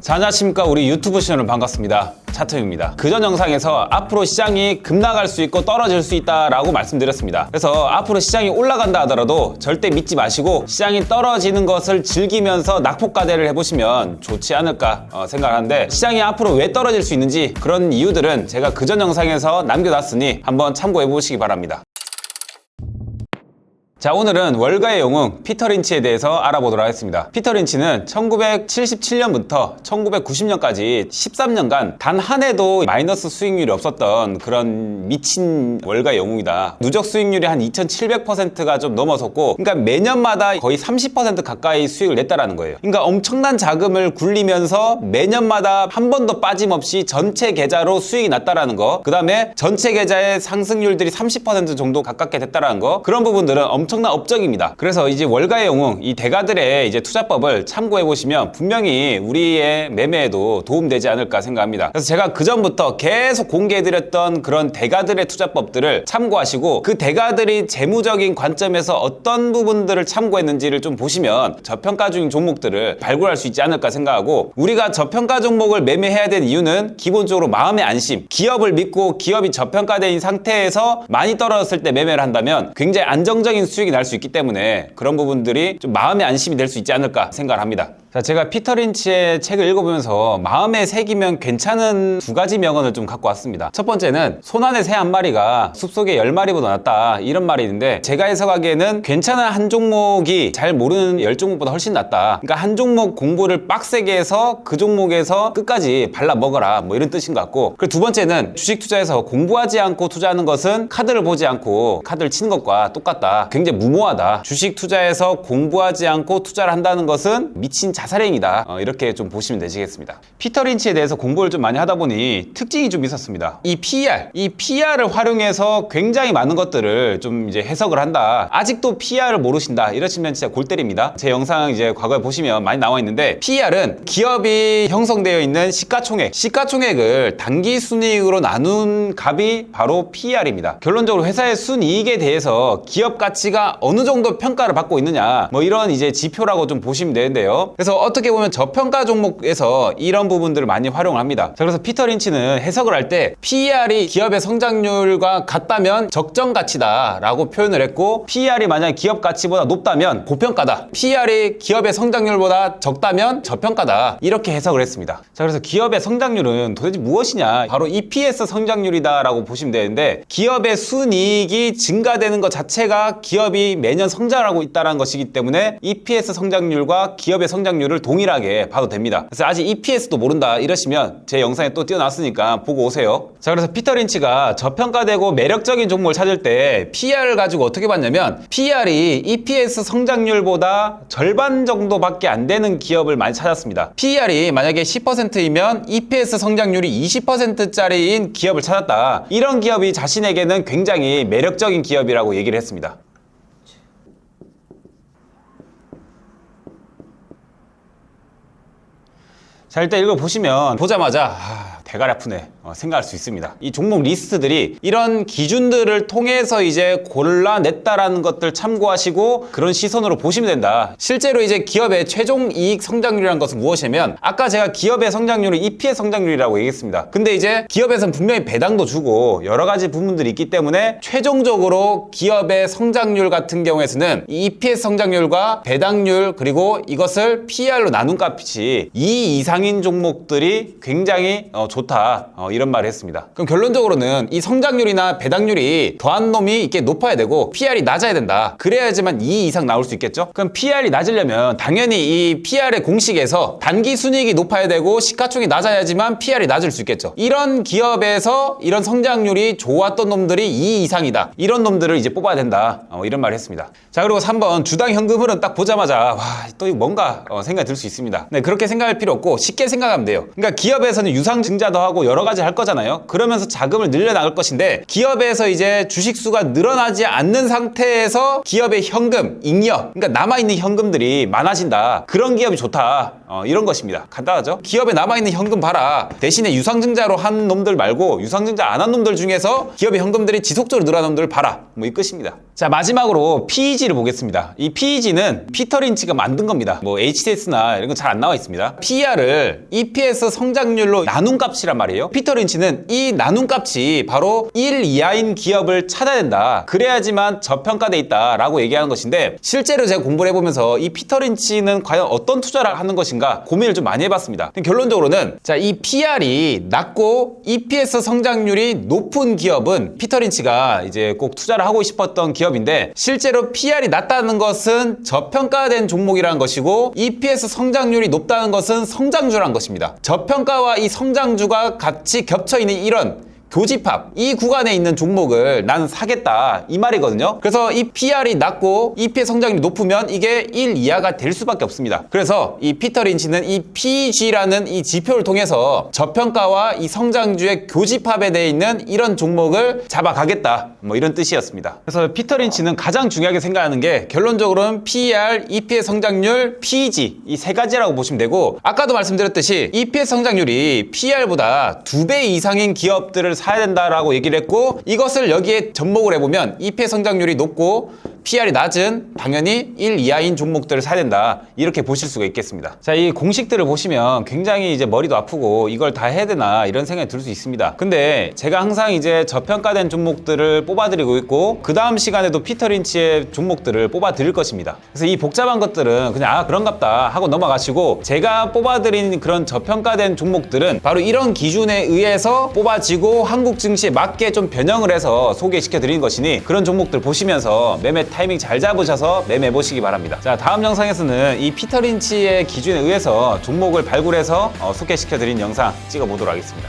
자, 안녕하십니까. 우리 유튜브 시청자 반갑습니다. 차트입니다. 그전 영상에서 앞으로 시장이 급락할 수 있고 떨어질 수 있다라고 말씀드렸습니다. 그래서 앞으로 시장이 올라간다 하더라도 절대 믿지 마시고 시장이 떨어지는 것을 즐기면서 낙폭과대를 해보시면 좋지 않을까 생각하는데, 시장이 앞으로 왜 떨어질 수 있는지 그런 이유들은 제가 그전 영상에서 남겨놨으니 한번 참고해 보시기 바랍니다. 자, 오늘은 월가의 영웅 피터 린치에 대해서 알아보도록 하겠습니다. 피터 린치는 1977년부터 1990년까지 13년간 단 한 해도 마이너스 수익률이 없었던 그런 미친 월가의 영웅이다. 누적 수익률이 한 2700%가 좀 넘어섰고, 그러니까 매년마다 거의 30% 가까이 수익을 냈다라는 거예요. 그러니까 엄청난 자금을 굴리면서 매년마다 한 번도 빠짐없이 전체 계좌로 수익이 났다라는 거, 그 다음에 전체 계좌의 상승률들이 30% 정도 가깝게 됐다라는 거, 그런 부분들은 엄청난 업적입니다. 그래서 이제 월가의 영웅, 이 대가들의 이제 투자법을 참고해 보시면 분명히 우리의 매매에도 도움되지 않을까 생각합니다. 그래서 제가 그 전부터 계속 공개해드렸던 그런 대가들의 투자법들을 참고하시고, 그 대가들이 재무적인 관점에서 어떤 부분들을 참고했는지를 좀 보시면 저평가 중인 종목들을 발굴할 수 있지 않을까 생각하고, 우리가 저평가 종목을 매매해야 되는 이유는 기본적으로 마음의 안심, 기업을 믿고 기업이 저평가된 상태에서 많이 떨어졌을 때 매매를 한다면 굉장히 안정적인 수익이 날 수 있기 때문에 그런 부분들이 좀 마음의 안심이 될 수 있지 않을까 생각을 합니다. 자, 제가 피터 린치의 책을 읽어보면서 마음에 새기면 괜찮은 두 가지 명언을 좀 갖고 왔습니다. 첫 번째는 손 안에 새 한 마리가 숲속에 10마리보다 낫다, 이런 말이 있는데, 제가 해석하기에는 괜찮은 한 종목이 잘 모르는 10종목보다 훨씬 낫다. 그러니까 한 종목 공부를 빡세게 해서 그 종목에서 끝까지 발라 먹어라, 뭐 이런 뜻인 것 같고, 그리고 두 번째는 주식 투자에서 공부하지 않고 투자하는 것은 카드를 보지 않고 카드를 치는 것과 똑같다. 굉장히 무모하다. 주식 투자에서 공부하지 않고 투자를 한다는 것은 미친 자살행위다. 이렇게 좀 보시면 되시겠습니다. 피터 린치에 대해서 공부를 좀 많이 하다 보니 특징이 좀 있었습니다. 이 PER을 활용해서 굉장히 많은 것들을 좀 이제 해석을 한다. 아직도 PER을 모르신다, 이러시면 진짜 골 때립니다. 제 영상 이제 과거에 보시면 많이 나와 있는데, PER은 기업이 형성되어 있는 시가총액을 단기 순이익으로 나눈 값이 바로 PER입니다. 결론적으로 회사의 순이익에 대해서 기업 가치가 어느 정도 평가를 받고 있느냐, 뭐 이런 이제 지표라고 좀 보시면 되는데요. 그래서 어떻게 보면 저평가 종목에서 이런 부분들을 많이 활용을 합니다. 자, 그래서 피터 린치는 해석을 할 때 PER이 기업의 성장률과 같다면 적정 가치다 라고 표현을 했고, PER이 만약에 기업 가치보다 높다면 고평가다, PER이 기업의 성장률보다 적다면 저평가다, 이렇게 해석을 했습니다. 자, 그래서 기업의 성장률은 도대체 무엇이냐, 바로 EPS 성장률이다 라고 보시면 되는데, 기업의 순이익이 증가되는 것 자체가 기업이 매년 성장하고 있다는 것이기 때문에 EPS 성장률과 기업의 성장률을 동일하게 봐도 됩니다. 그래서 아직 EPS도 모른다 이러시면 제 영상에 또 띄워놨으니까 보고 오세요. 자, 그래서 피터 린치가 저평가되고 매력적인 종목을 찾을 때 PER을 가지고 어떻게 봤냐면, PER이 EPS 성장률보다 절반 정도밖에 안 되는 기업을 많이 찾았습니다. PER이 만약에 10%이면 EPS 성장률이 20%짜리인 기업을 찾았다. 이런 기업이 자신에게는 굉장히 매력적인 기업이라고 얘기를 했습니다. 자, 일단 읽어보시면 보자마자 대가리 아프네 생각할 수 있습니다. 이 종목 리스트들이 이런 기준들을 통해서 이제 골라냈다라는 것들 참고하시고 그런 시선으로 보시면 된다. 실제로 이제 기업의 최종 이익 성장률이라는 것은 무엇이냐면, 아까 제가 기업의 성장률을 EPS 성장률이라고 얘기했습니다. 근데 이제 기업에서는 분명히 배당도 주고 여러 가지 부분들이 있기 때문에 최종적으로 기업의 성장률 같은 경우에서는 이 EPS 성장률과 배당률, 그리고 이것을 PER로 나눈 값이 2 이상인 종목들이 굉장히 좋다, 이런 말을 했습니다. 그럼 결론적으로는 이 성장률이나 배당률이 더한 놈이 이렇게 높아야 되고 PER이 낮아야 된다. 그래야지만 2 이상 나올 수 있겠죠. 그럼 PER이 낮으려면 당연히 이 PER의 공식에서 단기 순이익이 높아야 되고 시가총액이 낮아야지만 PER이 낮을 수 있겠죠. 이런 기업에서 이런 성장률이 좋았던 놈들이 2 이상이다, 이런 놈들을 이제 뽑아야 된다, 이런 말을 했습니다. 자, 그리고 3번 주당 현금 흐름 딱 보자마자 와, 또 이거 뭔가 생각이 들 수 있습니다. 네, 그렇게 생각할 필요 없고 쉽게 생각하면 돼요. 그러니까 기업에서는 유상증자도 하고 여러 가지 할 거잖아요. 그러면서 자금을 늘려나갈 것인데 기업에서 이제 주식수가 늘어나지 않는 상태에서 기업의 현금, 잉여, 그러니까 남아있는 현금들이 많아진다. 그런 기업이 좋다. 이런 것입니다. 간단하죠? 기업에 남아있는 현금 봐라. 대신에 유상증자로 한 놈들 말고 유상증자 안 한 놈들 중에서 기업의 현금들이 지속적으로 늘어난 놈들을 봐라. 뭐 이 끝입니다. 자, 마지막으로 PEG를 보겠습니다. 이 PEG는 피터 린치가 만든 겁니다. 뭐 HTS나 이런 건 잘 안 나와 있습니다. PER을 EPS 성장률로 나눈 값이란 말이에요. 피터 린치는 이 나눈 값이 바로 1 이하인 기업을 찾아야 된다. 그래야지만 저평가돼 있다라고 얘기하는 것인데 실제로 제가 공부를 해보면서 이 피터 린치는 과연 어떤 투자를 하는 것인가 고민을 좀 많이 해봤습니다. 결론적으로는 자, 이 PR이 낮고 EPS 성장률이 높은 기업은 피터 린치가 이제 꼭 투자를 하고 싶었던 기업인데 실제로 PR이 낮다는 것은 저평가된 종목이라는 것이고 EPS 성장률이 높다는 것은 성장주라는 것입니다. 저평가와 이 성장주가 같이 겹쳐있는 이런 교집합, 이 구간에 있는 종목을 나는 사겠다 이 말이거든요. 그래서 이 PR이 낮고 EPS 성장률이 높으면 이게 1 이하가 될 수밖에 없습니다. 그래서 이 피터 린치는 이 PEG라는 이 지표를 통해서 저평가와 이 성장주의 교집합에 대해 있는 이런 종목을 잡아가겠다 뭐 이런 뜻이었습니다. 그래서 피터 린치는 가장 중요하게 생각하는 게 결론적으로는 PER, EPS 성장률, PEG 이 세 가지라고 보시면 되고 아까도 말씀드렸듯이 EPS 성장률이 PER보다 2배 이상인 기업들을 사야 된다라고 얘기를 했고 이것을 여기에 접목을 해보면 EPS 성장률이 높고 PR이 낮은 당연히 1 이하인 종목들을 사야 된다 이렇게 보실 수가 있겠습니다. 자, 이 공식들을 보시면 굉장히 이제 머리도 아프고 이걸 다 해야 되나 이런 생각이 들 수 있습니다. 근데 제가 항상 이제 저평가된 종목들을 뽑아드리고 있고 그 다음 시간에도 피터 린치의 종목들을 뽑아드릴 것입니다. 그래서 이 복잡한 것들은 그냥 그런갑다 하고 넘어가시고 제가 뽑아드린 그런 저평가된 종목들은 바로 이런 기준에 의해서 뽑아지고 한국 증시에 맞게 좀 변형을 해서 소개시켜 드리는 것이니 그런 종목들 보시면서 매매 타이밍 잘 잡으셔서 매매해 보시기 바랍니다. 자, 다음 영상에서는 이 피터 린치의 기준에 의해서 종목을 발굴해서 소개시켜 드린 영상 찍어 보도록 하겠습니다.